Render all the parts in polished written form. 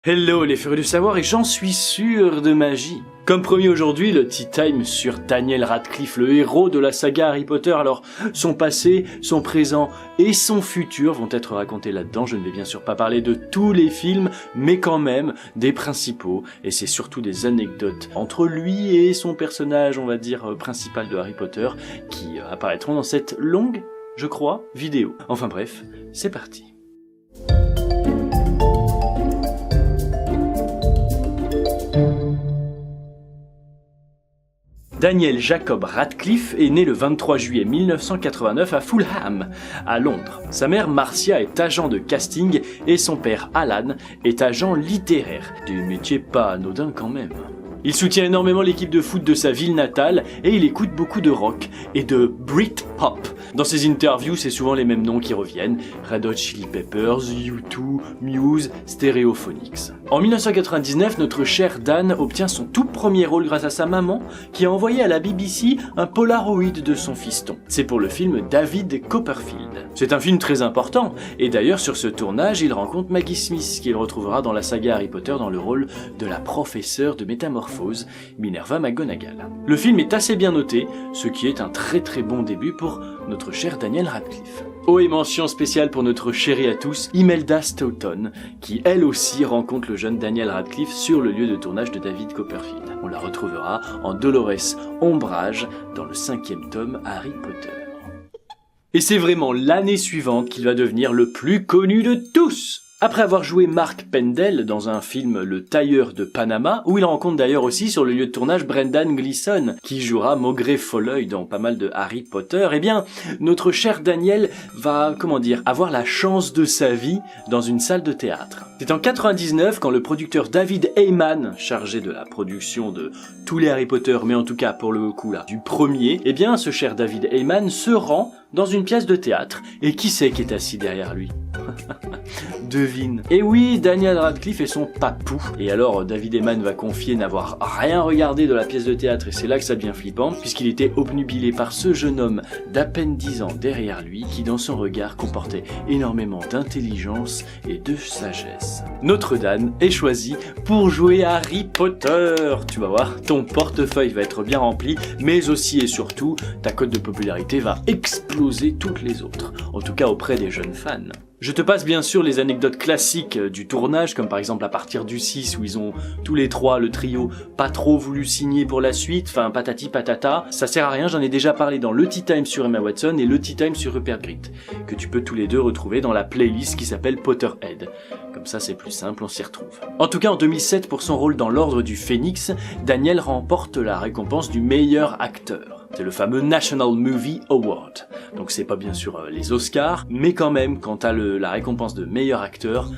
Hello les férus du savoir et j'en suis sûr de magie. Comme promis aujourd'hui, le Tea Time sur Daniel Radcliffe, le héros de la saga Harry Potter. Alors, son passé, son présent et son futur vont être racontés là-dedans. Je ne vais bien sûr pas parler de tous les films, mais quand même des principaux. Et c'est surtout des anecdotes entre lui et son personnage, on va dire, principal de Harry Potter, qui apparaîtront dans cette longue, je crois, vidéo. Enfin bref, c'est parti. Daniel Jacob Radcliffe est né le 23 juillet 1989 à Fulham, à Londres. Sa mère Marcia est agent de casting et son père Alan est agent littéraire. Des métiers pas anodins quand même. Il soutient énormément l'équipe de foot de sa ville natale et il écoute beaucoup de rock et de Britpop. Dans ses interviews, c'est souvent les mêmes noms qui reviennent. Red Hot Chili Peppers, U2, Muse, Stereophonics. En 1999, notre cher Dan obtient son tout premier rôle grâce à sa maman qui a envoyé à la BBC un Polaroid de son fiston. C'est pour le film David Copperfield. C'est un film très important et d'ailleurs sur ce tournage, il rencontre Maggie Smith qu'il retrouvera dans la saga Harry Potter dans le rôle de la professeure de métamorphose, Minerva McGonagall. Le film est assez bien noté, ce qui est un très très bon début pour notre cher Daniel Radcliffe. Oh et mention spéciale pour notre chérie à tous, Imelda Staunton, qui elle aussi rencontre le jeune Daniel Radcliffe sur le lieu de tournage de David Copperfield. On la retrouvera en Dolores Umbridge dans le 5e tome Harry Potter. Et c'est vraiment l'année suivante qu'il va devenir le plus connu de tous. Après avoir joué Mark Pendle dans un film Le Tailleur de Panama, où il rencontre d'ailleurs aussi sur le lieu de tournage Brendan Gleeson, qui jouera Maugrey Folleuil dans pas mal de Harry Potter, eh bien, notre cher Daniel va, avoir la chance de sa vie dans une salle de théâtre. C'est en 99 quand le producteur David Heyman, chargé de la production de tous les Harry Potter, mais en tout cas pour le coup là, du premier, eh bien, ce cher David Heyman se rend dans une pièce de théâtre. Et qui c'est qui est assis derrière lui? Devine. Et oui, Daniel Radcliffe est son papou. Et alors, David Heyman va confier n'avoir rien regardé de la pièce de théâtre, et c'est là que ça devient flippant, puisqu'il était obnubilé par ce jeune homme d'à peine 10 ans derrière lui, qui dans son regard comportait énormément d'intelligence et de sagesse. Notre Dan est choisi pour jouer Harry Potter. Tu vas voir, ton portefeuille va être bien rempli, mais aussi et surtout, ta cote de popularité va exploser toutes les autres, en tout cas auprès des jeunes fans. Je te passe bien sûr les anecdotes classiques du tournage, comme par exemple à partir du 6 où ils ont tous les trois, le trio, pas trop voulu signer pour la suite, enfin patati patata, ça sert à rien, j'en ai déjà parlé dans le Tea Time sur Emma Watson et le Tea Time sur Rupert Grint, que tu peux tous les deux retrouver dans la playlist qui s'appelle Potterhead. Comme ça c'est plus simple, on s'y retrouve. En tout cas en 2007, pour son rôle dans l'Ordre du Phénix, Daniel remporte la récompense du meilleur acteur. C'est le fameux National Movie Award. Donc c'est pas bien sûr les Oscars, mais quand même, quand t'as la récompense de meilleur acteur,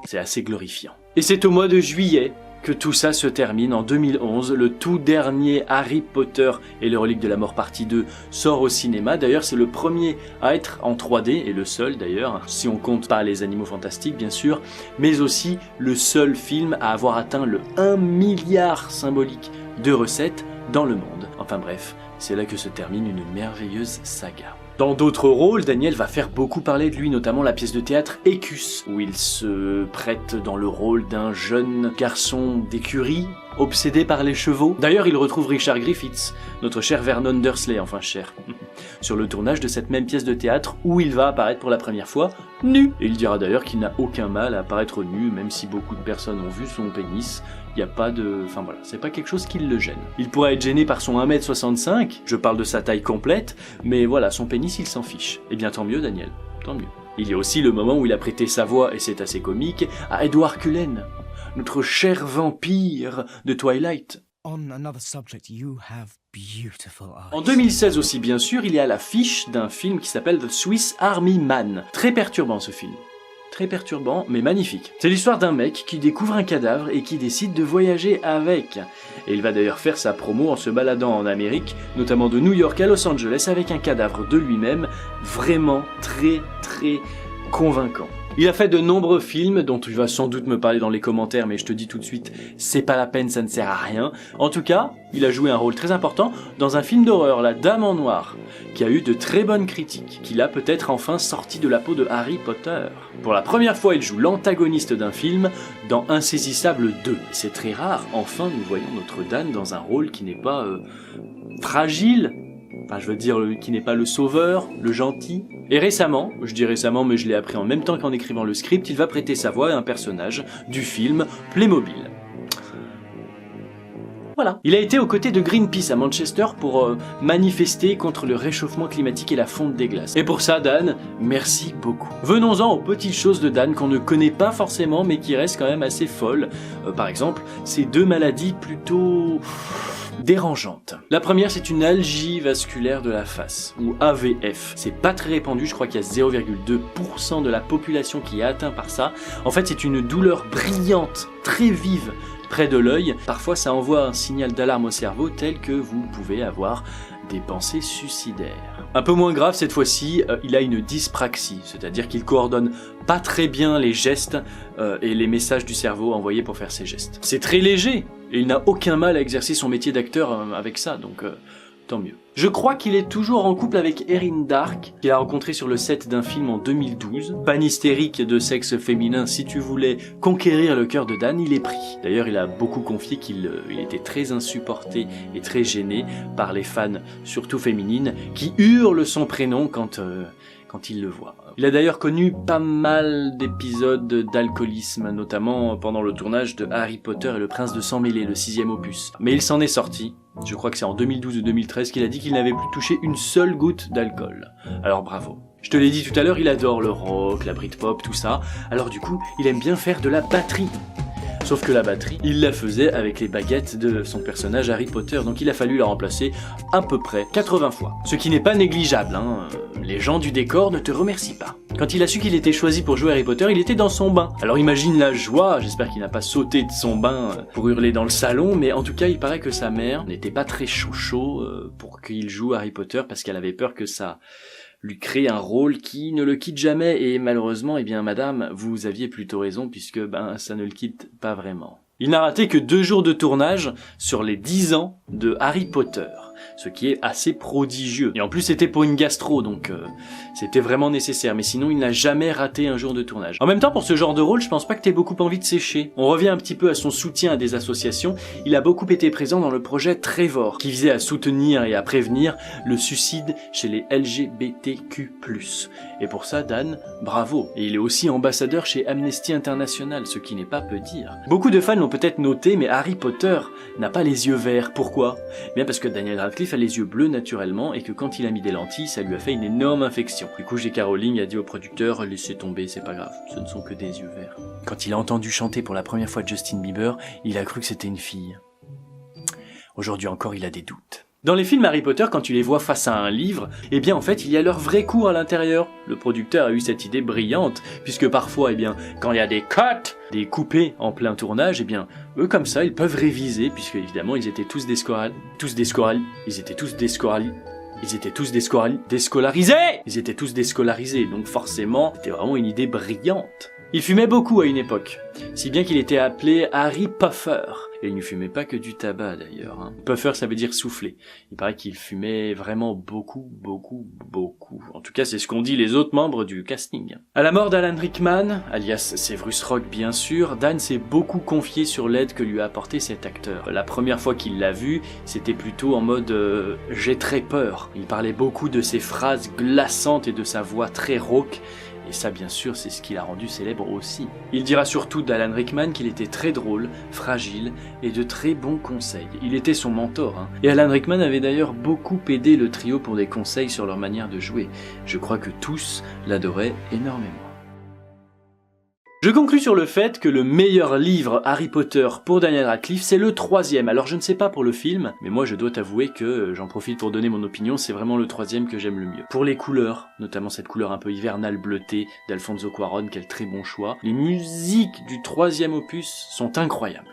c'est assez glorifiant. Et c'est au mois de juillet que tout ça se termine. En 2011, le tout dernier Harry Potter et les Reliques de la Mort partie 2 sort au cinéma. D'ailleurs, c'est le premier à être en 3D, et le seul d'ailleurs, si on compte pas les Animaux Fantastiques bien sûr, mais aussi le seul film à avoir atteint le 1 milliard symbolique de recettes dans le monde. Enfin bref, c'est là que se termine une merveilleuse saga. Dans d'autres rôles, Daniel va faire beaucoup parler de lui, notamment la pièce de théâtre Écus, où il se prête dans le rôle d'un jeune garçon d'écurie, obsédé par les chevaux. D'ailleurs, il retrouve Richard Griffiths, notre cher Vernon Dursley, enfin cher, sur le tournage de cette même pièce de théâtre où il va apparaître pour la première fois nu. Et il dira d'ailleurs qu'il n'a aucun mal à apparaître nu, même si beaucoup de personnes ont vu son pénis. Il n'y a pas de... Enfin voilà, c'est pas quelque chose qui le gêne. Il pourrait être gêné par son 1m65, je parle de sa taille complète, mais voilà, son pénis il s'en fiche. Eh bien tant mieux Daniel, tant mieux. Il y a aussi le moment où il a prêté sa voix, et c'est assez comique, à Edward Cullen, notre cher vampire de Twilight. En 2016 aussi bien sûr, il y a l'affiche d'un film qui s'appelle The Swiss Army Man. Très perturbant ce film. Très perturbant, mais magnifique. C'est l'histoire d'un mec qui découvre un cadavre et qui décide de voyager avec. Et il va d'ailleurs faire sa promo en se baladant en Amérique, notamment de New York à Los Angeles, avec un cadavre de lui-même, vraiment très convaincant. Il a fait de nombreux films dont tu vas sans doute me parler dans les commentaires, mais je te dis tout de suite, c'est pas la peine, ça ne sert à rien. En tout cas, il a joué un rôle très important dans un film d'horreur, La Dame en Noir, qui a eu de très bonnes critiques, qu'il a peut-être enfin sorti de la peau de Harry Potter. Pour la première fois, il joue l'antagoniste d'un film dans Insaisissable 2. C'est très rare, enfin nous voyons notre Dan dans un rôle qui n'est pas fragile, enfin je veux dire qui n'est pas le sauveur, le gentil. Et récemment, je dis récemment mais je l'ai appris en même temps qu'en écrivant le script, il va prêter sa voix à un personnage du film Playmobil. Voilà. Il a été aux côtés de Greenpeace à Manchester pour manifester contre le réchauffement climatique et la fonte des glaces. Et pour ça, Dan, merci beaucoup. Venons-en aux petites choses de Dan qu'on ne connaît pas forcément mais qui restent quand même assez folles. Par exemple, ces deux maladies plutôt dérangeantes. La première, c'est une algie vasculaire de la face, ou AVF. C'est pas très répandu, je crois qu'il y a 0,2% de la population qui est atteinte par ça. En fait, c'est une douleur brillante, très vive, près de l'œil. Parfois, ça envoie un signal d'alarme au cerveau tel que vous pouvez avoir des pensées suicidaires. Un peu moins grave cette fois-ci, il a une dyspraxie, c'est-à-dire qu'il coordonne pas très bien les gestes et les messages du cerveau envoyés pour faire ses gestes. C'est très léger, et il n'a aucun mal à exercer son métier d'acteur avec ça, donc tant mieux. Je crois qu'il est toujours en couple avec Erin Dark, qu'il a rencontré sur le set d'un film en 2012. Pan hystérique de sexe féminin, si tu voulais conquérir le cœur de Dan, il est pris. D'ailleurs, il a beaucoup confié qu'il était très insupporté et très gêné par les fans, surtout féminines, qui hurlent son prénom quand il le voit. Il a d'ailleurs connu pas mal d'épisodes d'alcoolisme, notamment pendant le tournage de Harry Potter et le Prince de Sang Mêlé, le 6e opus. Mais il s'en est sorti. Je crois que c'est en 2012 ou 2013 qu'il a dit qu'il n'avait plus touché une seule goutte d'alcool. Alors bravo. Je te l'ai dit tout à l'heure, il adore le rock, la Britpop, tout ça. Alors du coup, il aime bien faire de la batterie. Sauf que la batterie, il la faisait avec les baguettes de son personnage Harry Potter, donc il a fallu la remplacer à peu près 80 fois. Ce qui n'est pas négligeable, hein. Les gens du décor ne te remercient pas. Quand il a su qu'il était choisi pour jouer Harry Potter, il était dans son bain. Alors imagine la joie, j'espère qu'il n'a pas sauté de son bain pour hurler dans le salon, mais en tout cas il paraît que sa mère n'était pas très chaud pour qu'il joue Harry Potter parce qu'elle avait peur que ça lui crée un rôle qui ne le quitte jamais, et malheureusement, eh bien madame, vous aviez plutôt raison puisque ça ne le quitte pas vraiment. Il n'a raté que 2 jours de tournage sur les 10 ans de Harry Potter, ce qui est assez prodigieux. Et en plus c'était pour une gastro, donc c'était vraiment nécessaire, mais sinon il n'a jamais raté un jour de tournage. En même temps, pour ce genre de rôle, je pense pas que t'aies beaucoup envie de sécher. On revient un petit peu à son soutien à des associations. Il a beaucoup été présent dans le projet Trevor, qui visait à soutenir et à prévenir le suicide chez les LGBTQ+. Et pour ça, Dan, bravo. Et il est aussi ambassadeur chez Amnesty International, ce qui n'est pas peu dire. Beaucoup de fans l'ont peut-être noté, mais Harry Potter n'a pas les yeux verts. Pourquoi ? Bien parce que Daniel Radcliffe a les yeux bleus naturellement, et que quand il a mis des lentilles, ça lui a fait une énorme infection. Du coup, J.K. Rowling a dit au producteur, laissez tomber, c'est pas grave, ce ne sont que des yeux verts. Quand il a entendu chanter pour la première fois Justin Bieber, il a cru que c'était une fille. Aujourd'hui encore, il a des doutes. Dans les films Harry Potter, quand tu les vois face à un livre, eh bien en fait, il y a leur vrai cours à l'intérieur. Le producteur a eu cette idée brillante, puisque parfois, eh bien, quand il y a des cuts, des coupés en plein tournage, eh bien, eux comme ça, ils peuvent réviser, puisque évidemment, ils étaient tous déscolarisés. Ils étaient tous déscolarisés, donc forcément, c'était vraiment une idée brillante. Il fumait beaucoup à une époque, si bien qu'il était appelé Harry Puffer. Et il ne fumait pas que du tabac d'ailleurs. Hein. Puffer, ça veut dire souffler. Il paraît qu'il fumait vraiment beaucoup. En tout cas, c'est ce qu'ont dit les autres membres du casting. À la mort d'Alan Rickman, alias Severus Rock bien sûr, Dan s'est beaucoup confié sur l'aide que lui a apporté cet acteur. La première fois qu'il l'a vu, c'était plutôt en mode j'ai très peur. Il parlait beaucoup de ses phrases glaçantes et de sa voix très rauque. Et ça, bien sûr, c'est ce qui l'a rendu célèbre aussi. Il dira surtout d'Alan Rickman qu'il était très drôle, fragile et de très bons conseils. Il était son mentor, hein. Et Alan Rickman avait d'ailleurs beaucoup aidé le trio pour des conseils sur leur manière de jouer. Je crois que tous l'adoraient énormément. Je conclus sur le fait que le meilleur livre Harry Potter pour Daniel Radcliffe, c'est le 3e. Alors je ne sais pas pour le film, mais moi je dois t'avouer que j'en profite pour donner mon opinion, c'est vraiment le 3e que j'aime le mieux. Pour les couleurs, notamment cette couleur un peu hivernale bleutée d'Alfonso Cuarón, quel très bon choix. Les musiques du 3e opus sont incroyables.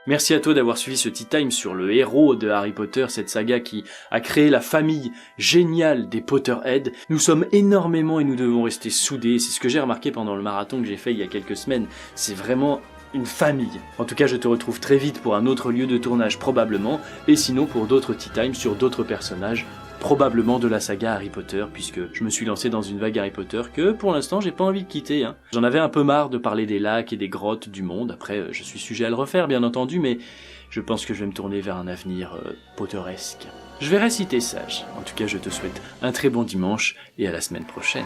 Merci à toi d'avoir suivi ce Tea Time sur le héros de Harry Potter, cette saga qui a créé la famille géniale des Potterheads. Nous sommes énormément et nous devons rester soudés. C'est ce que j'ai remarqué pendant le marathon que j'ai fait il y a quelques semaines. C'est vraiment une famille. En tout cas, je te retrouve très vite pour un autre lieu de tournage probablement, et sinon pour d'autres Tea Time sur d'autres personnages, probablement de la saga Harry Potter, puisque je me suis lancé dans une vague Harry Potter que pour l'instant j'ai pas envie de quitter. J'en avais un peu marre de parler des lacs et des grottes du monde. Après, je suis sujet à le refaire bien entendu, mais je pense que je vais me tourner vers un avenir potteresque. Je vais réciter sage. En tout cas, je te souhaite un très bon dimanche et à la semaine prochaine.